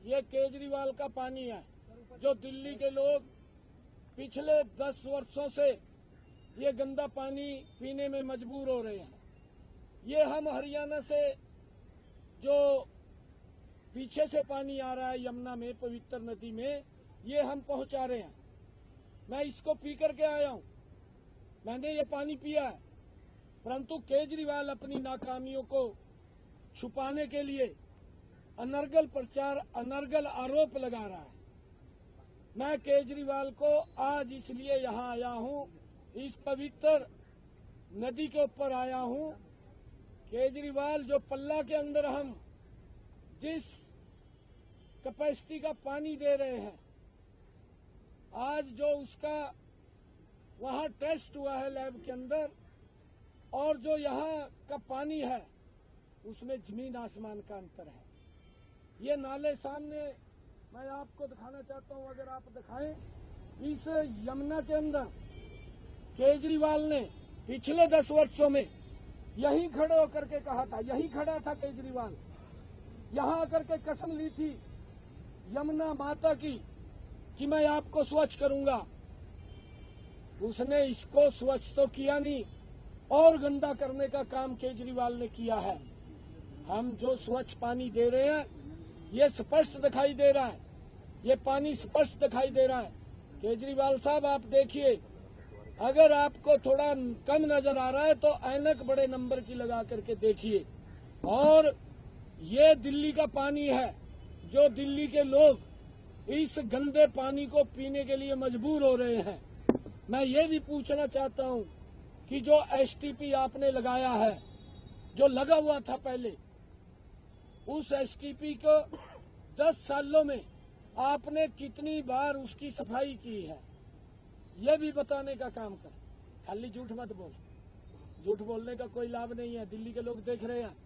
ये केजरीवाल का पानी है, जो दिल्ली के लोग पिछले 10 वर्षों से ये गंदा पानी पीने में मजबूर हो रहे हैं। ये हम हरियाणा से जो पीछे से पानी आ रहा है यमुना में, पवित्र नदी में, ये हम पहुंचा रहे हैं। मैं इसको पी करके आया हूं, मैंने ये पानी पिया है, परंतु केजरीवाल अपनी नाकामियों को छुपाने के लिए अनर्गल प्रचार, अनर्गल आरोप लगा रहा है। मैं केजरीवाल को आज इसलिए यहाँ आया हूँ, इस पवित्र नदी के ऊपर आया हूँ। केजरीवाल, जो पल्ला के अंदर हम जिस कैपेसिटी का पानी दे रहे हैं, आज जो उसका वहाँ टेस्ट हुआ है लैब के अंदर, और जो यहाँ का पानी है उसमें जमीन आसमान का अंतर है। ये नाले सामने मैं आपको दिखाना चाहता हूँ, अगर आप दिखाएं। इस यमुना के अंदर केजरीवाल ने पिछले 10 वर्षों में यहीं खड़े होकर के कहा था, यहीं खड़ा था केजरीवाल, यहाँ आकर के कसम ली थी यमुना माता की कि मैं आपको स्वच्छ करूंगा। उसने इसको स्वच्छ तो किया नहीं, और गंदा करने का काम केजरीवाल ने किया है। हम जो स्वच्छ पानी दे रहे हैं, ये स्पष्ट दिखाई दे रहा है, ये पानी स्पष्ट दिखाई दे रहा है। केजरीवाल साहब, आप देखिए, अगर आपको थोड़ा कम नजर आ रहा है तो ऐनक बड़े नंबर की लगा करके देखिए। और ये दिल्ली का पानी है, जो दिल्ली के लोग इस गंदे पानी को पीने के लिए मजबूर हो रहे हैं। मैं ये भी पूछना चाहता हूँ कि जो एसटीपी आपने लगाया है, जो लगा हुआ था पहले, उस एसटीपी को 10 सालों में आपने कितनी बार उसकी सफाई की है, ये भी बताने का काम कर। खाली झूठ मत बोल, झूठ बोलने का कोई लाभ नहीं है। दिल्ली के लोग देख रहे हैं,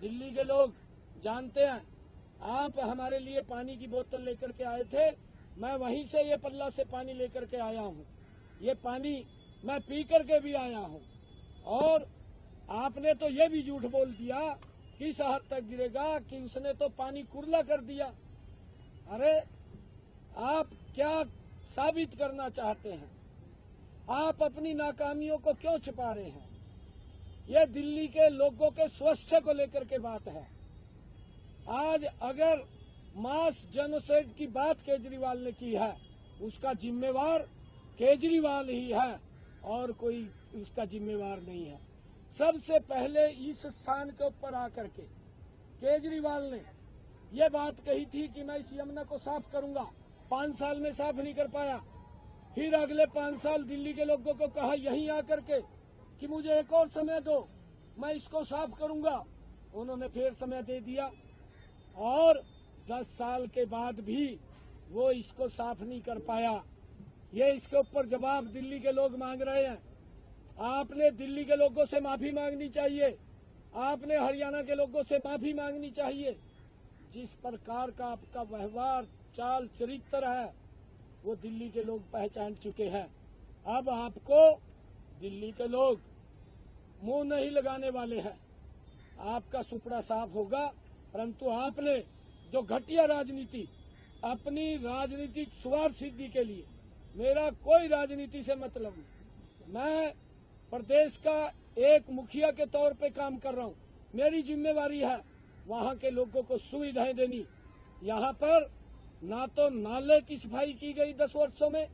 दिल्ली के लोग जानते हैं। आप हमारे लिए पानी की बोतल लेकर के आए थे, मैं वहीं से ये पल्ला से पानी लेकर के आया हूँ। ये पानी मैं पी करके भी आया हूँ। और आपने तो ये भी झूठ बोल दिया किस हद तक गिरेगा कि उसने तो पानी कुरला कर दिया। अरे, आप क्या साबित करना चाहते हैं? आप अपनी नाकामियों को क्यों छुपा रहे हैं? ये दिल्ली के लोगों के स्वास्थ्य को लेकर के बात है। आज अगर मास जेनोसाइड की बात केजरीवाल ने की है, उसका जिम्मेवार केजरीवाल ही है और कोई उसका जिम्मेवार नहीं है। सबसे पहले इस स्थान के ऊपर आकर के केजरीवाल ने ये बात कही थी कि मैं इस यमुना को साफ करूंगा। 5 साल में साफ नहीं कर पाया। फिर अगले 5 साल दिल्ली के लोगों को कहा यहीं आकर के कि मुझे एक और समय दो, मैं इसको साफ करूंगा। उन्होंने फिर समय दे दिया, और 10 साल के बाद भी वो इसको साफ नहीं कर पाया। ये इसके ऊपर जवाब दिल्ली के लोग मांग रहे हैं। आपने दिल्ली के लोगों से माफी मांगनी चाहिए, आपने हरियाणा के लोगों से माफी मांगनी चाहिए। जिस प्रकार का आपका व्यवहार, चाल, चरित्र है, वो दिल्ली के लोग पहचान चुके हैं। अब आपको दिल्ली के लोग मुंह नहीं लगाने वाले हैं, आपका सुपड़ा साफ होगा। परंतु आपने जो घटिया राजनीति, अपनी राजनीतिक स्वार्थ सिद्धि के लिए, मेरा कोई राजनीति से मतलब नहीं, मैं प्रदेश का एक मुखिया के तौर पे काम कर रहा हूँ। मेरी जिम्मेवारी है वहाँ के लोगों को सुविधाएं देनी। यहाँ पर ना तो नाले की सफाई की गई 10 वर्षों में,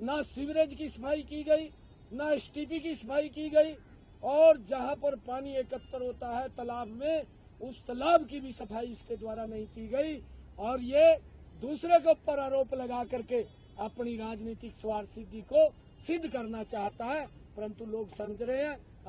ना सीवरेज की सफाई की गई, ना एसटीपी की सफाई की गई, और जहाँ पर पानी एकत्र होता है तालाब में, उस तालाब की भी सफाई इसके द्वारा नहीं की गई। और ये दूसरे के ऊपर आरोप लगा करके अपनी राजनीतिक स्वार्थ सिद्धि को सिद्ध करना चाहता है। परंतु लोग समझ रहे हैं